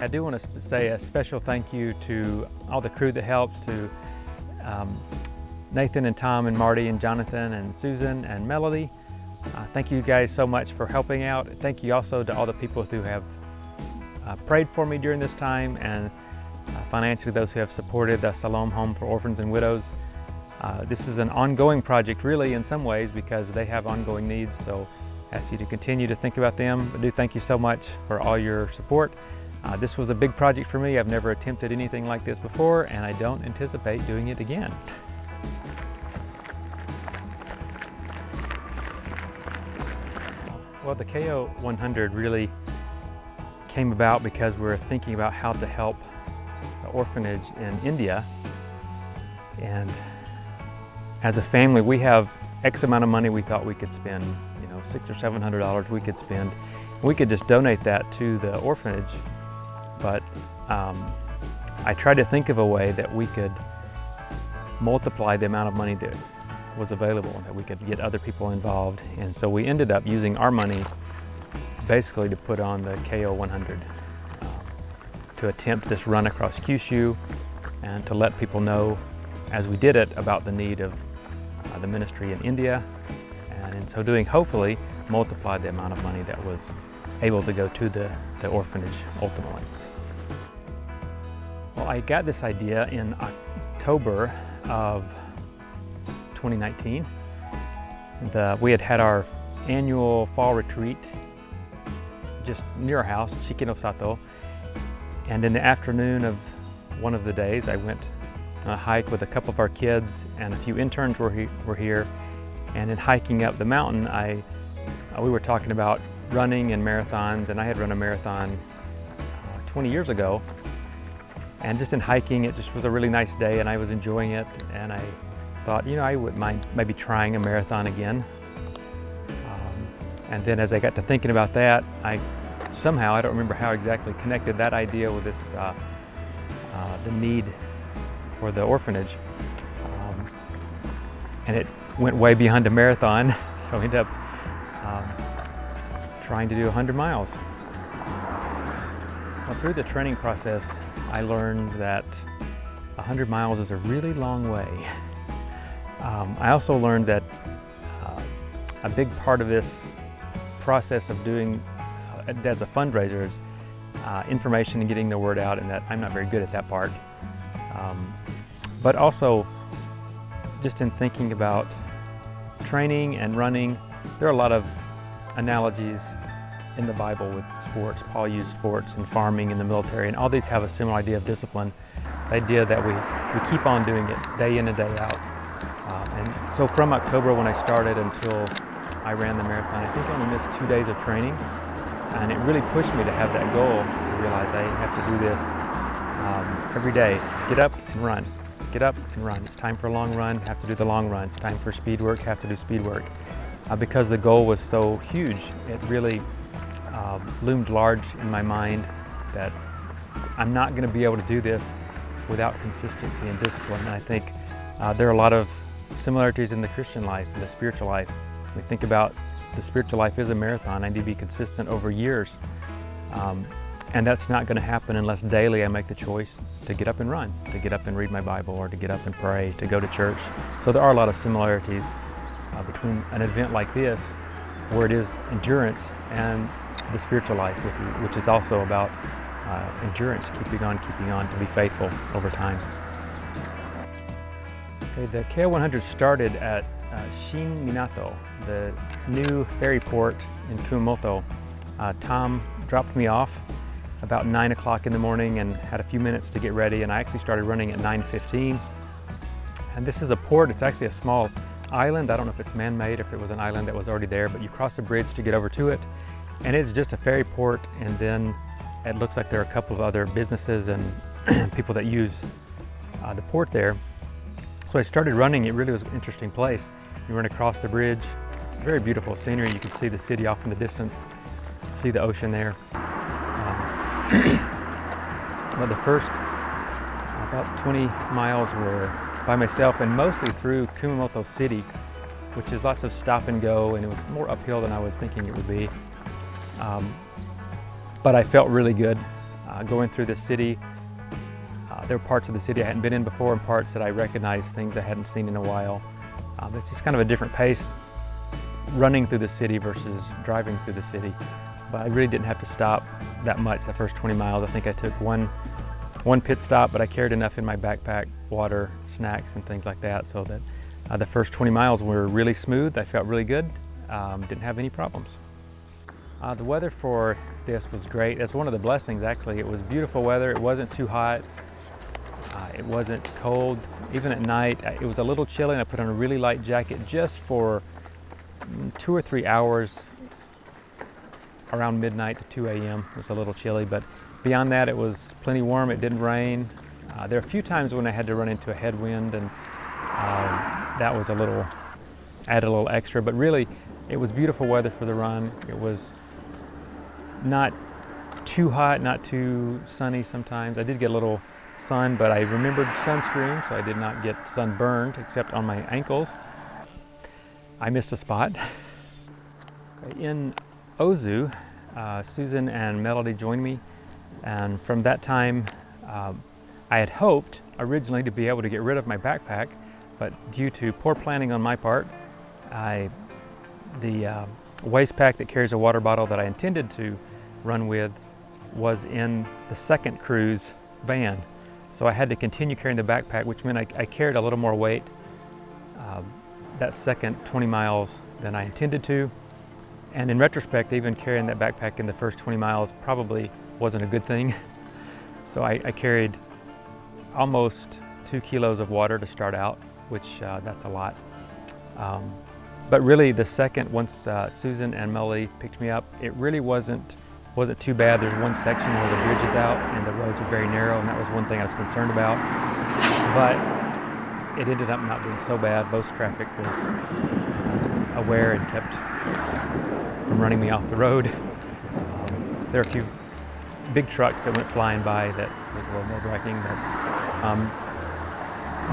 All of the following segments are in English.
I do want to say a special thank you to all the crew that helps, to Nathan and Tom and Marty and Jonathan and Susan and Melody. Thank you guys so much for helping out. Thank you also to all the people who have prayed for me during this time, and financially those who have supported the Siloam Home for Orphans and Widows. This is an ongoing project really in some ways because they have ongoing needs, so I ask you to continue to think about them. I do thank you so much for all your support. This was a big project for me. I've never attempted anything like this before, and I don't anticipate doing it again. Well, the KO100 really came about because we're thinking about how to help the orphanage in India. And as a family, we have X amount of money we thought we could spend, $600 or $700 we could spend. We could just donate that to the orphanage, but I tried to think of a way that we could multiply the amount of money that was available, that we could get other people involved. And so we ended up using our money basically to put on the KO100, to attempt this run across Kyushu and to let people know as we did it about the need of the ministry in India, and in so doing hopefully multiply the amount of money that was able to go to the orphanage ultimately. Well, I got this idea in October of 2019. We had our annual fall retreat just near our house, Shikino-sato, and in the afternoon of one of the days I went on a hike with a couple of our kids, and a few interns were here, and in hiking up the mountain we were talking about running and marathons, and I had run a marathon 20 years ago, and just in hiking it just was a really nice day and I was enjoying it, and I thought, I wouldn't mind maybe trying a marathon again. And then as I got to thinking about that, somehow, I don't remember how exactly, connected that idea with this, the need for the orphanage. And it went way beyond a marathon, so I ended up trying to do 100 miles. Well, through the training process, I learned that 100 miles is a really long way. I also learned that a big part of this process of doing as a fundraiser is information and getting the word out, and that I'm not very good at that part. But also just in thinking about training and running, there are a lot of analogies in the Bible with sports. Paul used sports and farming and the military, and all these have a similar idea of discipline. The idea that we keep on doing it day in and day out. And so from October when I started until I ran the marathon, I think I only missed 2 days of training, and it really pushed me to have that goal, to realize I have to do this every day. Get up and run. Get up and run. It's time for a long run, have to do the long run. It's time for speed work, have to do speed work. Because the goal was so huge, it really loomed large in my mind that I'm not going to be able to do this without consistency and discipline. And I think there are a lot of similarities in the Christian life, in the spiritual life. We think about the spiritual life is a marathon. I need to be consistent over years. And that's not going to happen unless daily I make the choice to get up and run, to get up and read my Bible, or to get up and pray, to go to church. So there are a lot of similarities between an event like this, where it is endurance, and the spiritual life, which is also about endurance, keeping on, to be faithful over time. Okay, the KO100 started at Shin Minato, the new ferry port in Kumamoto. Tom dropped me off about 9 o'clock in the morning and had a few minutes to get ready, and I actually started running at 9:15. And this is a port. It's actually a small island. I don't know if it's man-made, if it was an island that was already there, but you cross a bridge to get over to it, and it's just a ferry port. And then it looks like there are a couple of other businesses and people that use the port there. So I started running. It really was an interesting place. You run across the bridge, very beautiful scenery. You could see the city off in the distance, see the ocean there. But the first about 20 miles were by myself, and mostly through Kumamoto City, which is lots of stop and go, and it was more uphill than I was thinking it would be. But I felt really good. going through the city. There were parts of the city I hadn't been in before and parts that I recognized, things I hadn't seen in a while. It's just kind of a different pace running through the city versus driving through the city. But I really didn't have to stop that much the first 20 miles. I think I took one pit stop, but I carried enough in my backpack, water, snacks, and things like that, so that the first 20 miles were really smooth. I felt really good, didn't have any problems. The weather for this was great. That's one of the blessings, actually. It was beautiful weather. It wasn't too hot. It wasn't cold. Even at night, it was a little chilly, and I put on a really light jacket just for 2 or 3 hours around midnight to 2 a.m. It was a little chilly, but beyond that, it was plenty warm. It didn't rain. There are a few times when I had to run into a headwind, and that was added a little extra, but really, it was beautiful weather for the run. It was not too hot, not too sunny sometimes. I did get a little sun, but I remembered sunscreen, so I did not get sunburned except on my ankles. I missed a spot. In Ozu, Susan and Melody joined me, and from that time I had hoped originally to be able to get rid of my backpack, but due to poor planning on my part, the waist pack that carries a water bottle that I intended to run with was in the second cruise van. So I had to continue carrying the backpack, which meant I carried a little more weight that second 20 miles than I intended to. And in retrospect, even carrying that backpack in the first 20 miles probably wasn't a good thing. So I carried almost 2 kilos of water to start out, which that's a lot. But really the second, once Susan and Melody picked me up, it really wasn't too bad. There's one section where the bridge is out and the roads are very narrow, and that was one thing I was concerned about. But it ended up not being so bad. Most traffic was aware and kept from running me off the road. There are a few big trucks that went flying by that was a little nerve-wracking, but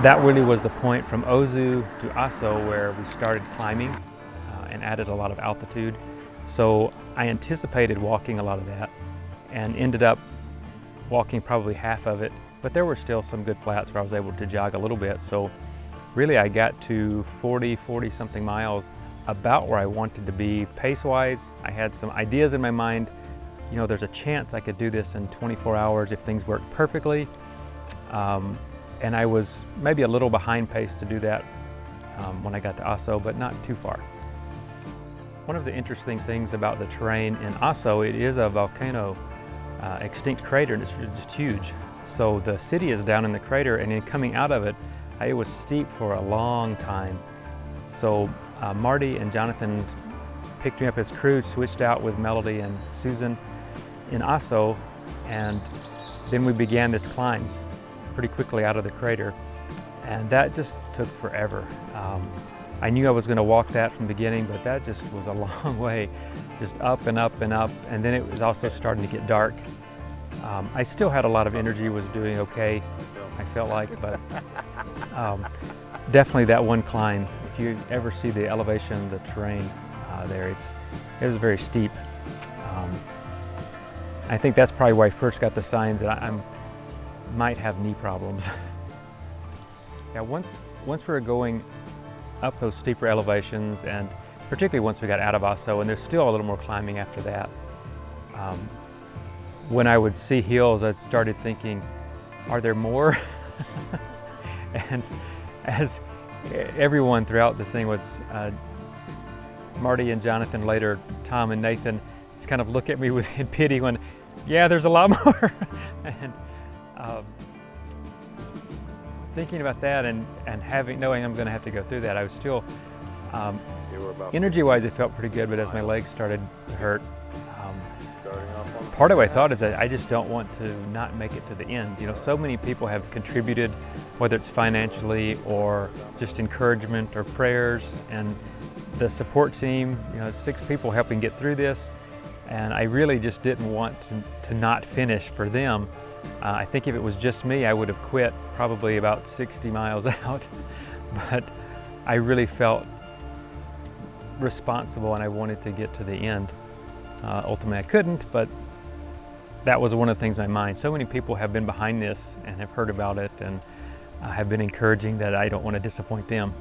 that really was the point from Ozu to Aso where we started climbing and added a lot of altitude. So I anticipated walking a lot of that and ended up walking probably half of it, but there were still some good flats where I was able to jog a little bit. So really I got to 40 something miles, about where I wanted to be pace-wise. I had some ideas in my mind. You know, there's a chance I could do this in 24 hours if things worked perfectly. And I was maybe a little behind pace to do that when I got to Aso, but not too far. One of the interesting things about the terrain in Aso, it is a volcano extinct crater, and it's just huge. So the city is down in the crater, and in coming out of it, it was steep for a long time. So Marty and Jonathan picked me up as crew, switched out with Melody and Susan in Aso, and then we began this climb pretty quickly out of the crater, and that just took forever. I knew I was going to walk that from the beginning, but that just was a long way, just up and up and up, and then it was also starting to get dark. I still had a lot of energy, was doing okay, I felt like, but definitely that one climb, if you ever see the elevation, the terrain there, it was very steep. I think that's probably where I first got the signs that I might have knee problems. Yeah, once we were going up those steeper elevations, and particularly once we got out of Aso, and there's still a little more climbing after that, when I would see hills, I started thinking, are there more? And as everyone throughout the thing was, Marty and Jonathan, later Tom and Nathan, just kind of look at me with pity when, yeah, there's a lot more. And thinking about that and knowing I'm going to have to go through that, I was still, energy-wise, it felt pretty good, but as my legs started to hurt, part of what I thought is that I just don't want to not make it to the end. You know, so many people have contributed, whether it's financially or just encouragement or prayers, and the support team, 6 people helping get through this, and I really just didn't want to not finish for them. I think if it was just me, I would have quit probably about 60 miles out, but I really felt responsible and I wanted to get to the end. Ultimately I couldn't, but that was one of the things in my mind. So many people have been behind this and have heard about it and have been encouraging that I don't want to disappoint them.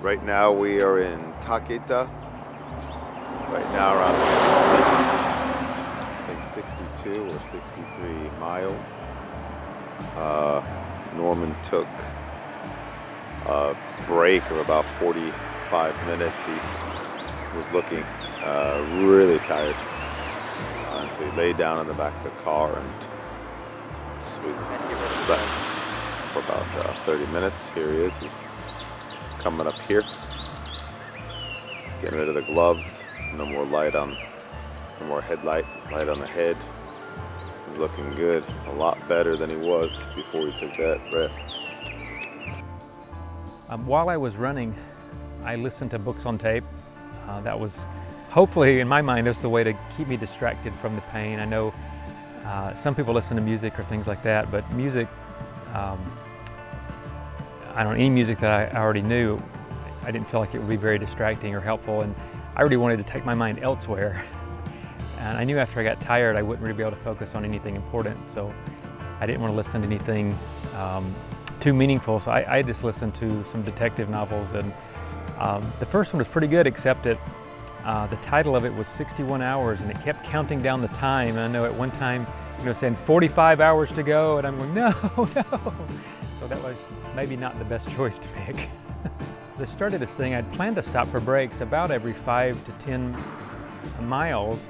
Right now we are in Taketa. Right now around I think 62 or 63 miles. Norman took a break of about 45 minutes. He was looking really tired. And so he laid down in the back of the car and we slept for about 30 minutes. Here he is. He's coming up here. He's getting rid of the gloves. No more light on, no more headlight, light on the head. He's looking good. A lot better than he was before he took that rest. While I was running, I listened to books on tape. That was, hopefully in my mind, it was the way to keep me distracted from the pain. I know some people listen to music or things like that, but music, I don't know, any music that I already knew, I didn't feel like it would be very distracting or helpful, and I really wanted to take my mind elsewhere. And I knew after I got tired, I wouldn't really be able to focus on anything important, so I didn't want to listen to anything too meaningful, so I just listened to some detective novels, and the first one was pretty good, except that the title of it was 61 hours, and it kept counting down the time. And I know at one time, saying 45 hours to go, and I'm going, no, no. So that was maybe not the best choice to pick. As I started this thing, I'd planned to stop for breaks about every 5 to 10 miles.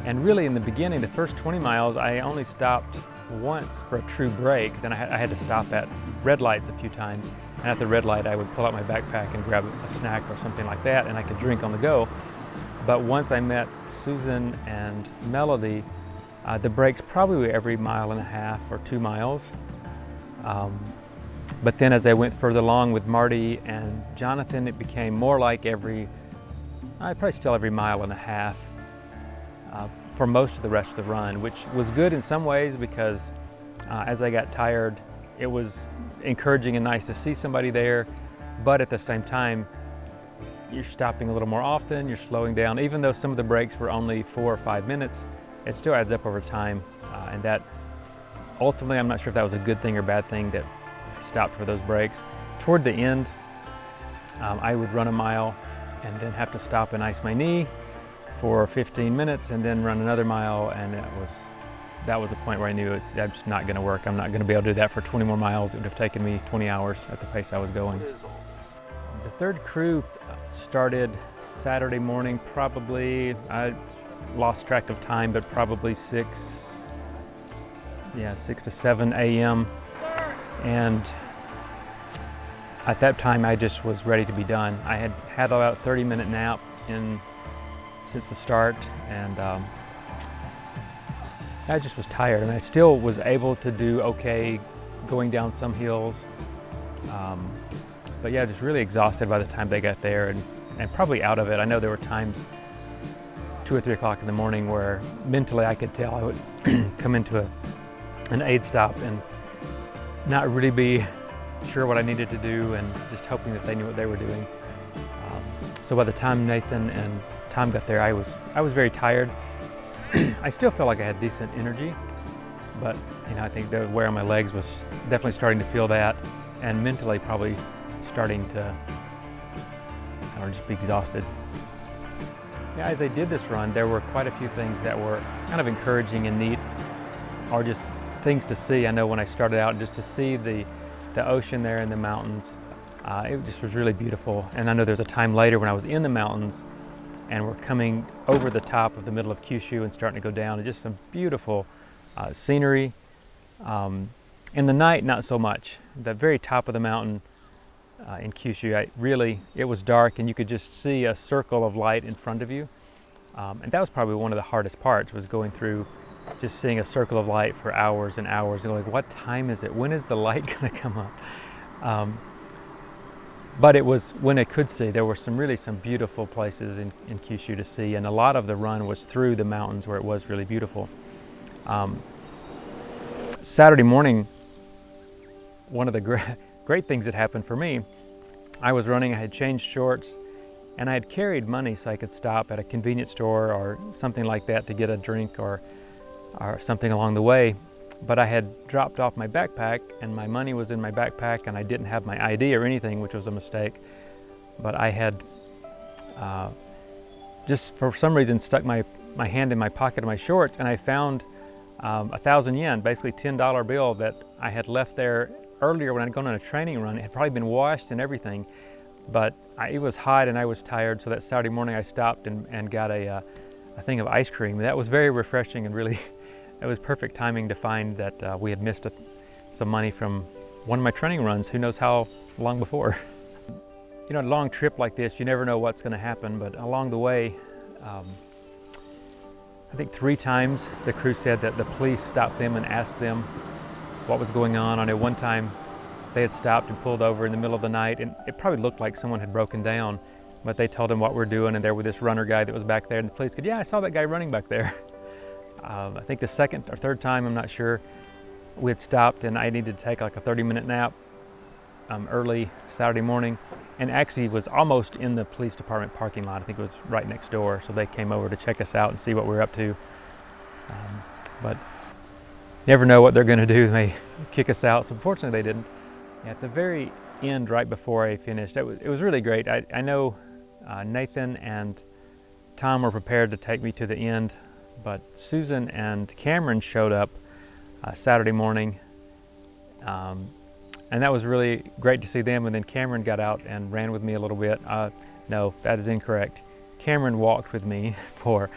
And really in the beginning, the first 20 miles, I only stopped once for a true break. Then I had to stop at red lights a few times. And at the red light, I would pull out my backpack and grab a snack or something like that, and I could drink on the go. But once I met Susan and Melody, the breaks probably were every 1.5 miles or 2 miles. But then as I went further along with Marty and Jonathan, it became more like probably still every 1.5 miles for most of the rest of the run, which was good in some ways because as I got tired, it was encouraging and nice to see somebody there, but at the same time, you're stopping a little more often, you're slowing down. Even though some of the breaks were only 4 or 5 minutes, it still adds up over time, and that ultimately, I'm not sure if that was a good thing or bad thing that I stopped for those breaks. Toward the end, I would run a mile and then have to stop and ice my knee for 15 minutes and then run another mile, and that was a point where I knew that's just not going to work. I'm not going to be able to do that for 20 more miles. It would have taken me 20 hours at the pace I was going. The third crew started Saturday morning, probably, I lost track of time, but probably 6 to 7 a.m. And at that time, I just was ready to be done. I had had about a 30-minute nap since the start, and I just was tired, and I still was able to do okay going down some hills. But yeah, just really exhausted by the time they got there, and probably out of it. I know there were times 2 or 3 o'clock in the morning where mentally I could tell I would come into an aid stop and not really be sure what I needed to do, and just hoping that they knew what they were doing. So by the time Nathan and Tom got there, I was very tired. I still felt like I had decent energy, but I think the wear on my legs was definitely starting to feel that, and mentally probably starting to just be exhausted. Yeah, as I did this run, there were quite a few things that were kind of encouraging and neat, or just things to see. I know when I started out, just to see the ocean there and the mountains, it just was really beautiful. And I know there's a time later when I was in the mountains and we're coming over the top of the middle of Kyushu and starting to go down, and just some beautiful scenery. In the night, not so much. The very top of the mountain in Kyushu, it was dark, and you could just see a circle of light in front of you. And that was probably one of the hardest parts, was going through just seeing a circle of light for hours and hours, and going, what time is it? When is the light going to come up? But it was, when I could see, there were some beautiful places in Kyushu to see, and a lot of the run was through the mountains where it was really beautiful. Saturday morning, one of the great things that happened for me, I was running, I had changed shorts, And I had carried money so I could stop at a convenience store or something like that to get a drink or something along the way. But I had dropped off my backpack and my money was in my backpack and I didn't have my ID or anything, which was a mistake. But I had just for some reason stuck my hand in my pocket of my shorts, and I found 1,000 yen, basically $10 bill that I had left there earlier when I'd gone on a training run. It had probably been washed and everything, but it was hot and I was tired, so that Saturday morning I stopped and got a thing of ice cream. That was very refreshing, and really it was perfect timing to find that we had missed some money from one of my training runs, who knows how long before. You know, a long trip like this, you never know what's going to happen, but along the way, I think 3 times the crew said that the police stopped them and asked them what was going on. I know one time they had stopped and pulled over in the middle of the night, and it probably looked like someone had broken down, but they told them what we're doing, and there was this runner guy that was back there, and the police said, yeah, I saw that guy running back there. I think the second or third time, I'm not sure, we had stopped and I needed to take like a 30-minute nap early Saturday morning, and actually was almost in the police department parking lot. I think it was right next door, so they came over to check us out and see what we were up to. But never know what they're going to do. They may kick us out, so fortunately they didn't. At the very end, right before I finished, it was really great. I know Nathan and Tom were prepared to take me to the end, but Susan and Cameron showed up Saturday morning, and that was really great to see them. And then Cameron got out and ran with me a little bit. No, that is incorrect. Cameron walked with me for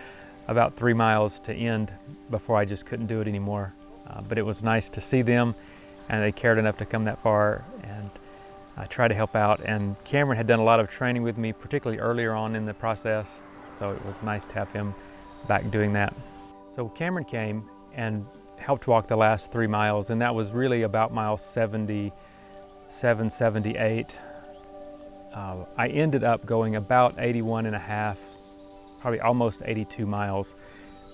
about 3 miles to end before I just couldn't do it anymore. But it was nice to see them, and they cared enough to come that far and try to help out. And Cameron had done a lot of training with me, particularly earlier on in the process, so it was nice to have him back doing that. So Cameron came and helped walk the last 3 miles, and that was really about mile 77, 78. I ended up going about 81 and a half, probably almost 82 miles.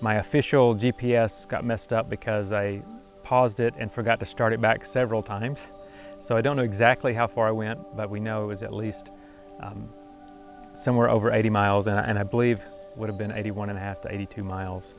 My official GPS got messed up because I paused it and forgot to start it back several times. So I don't know exactly how far I went, but we know it was at least somewhere over 80 miles, and I believe would have been 81 and a half to 82 miles.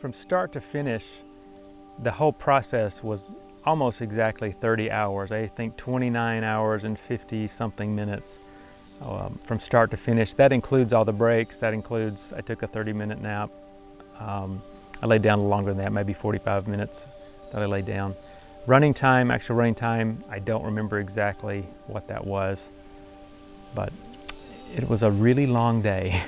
From start to finish, the whole process was almost exactly 30 hours. I think 29 hours and 50 something minutes from start to finish. That includes all the breaks. That includes, I took a 30-minute nap. I laid down longer than that, maybe 45 minutes that I laid down. Running time, actual running time, I don't remember exactly what that was, but it was a really long day.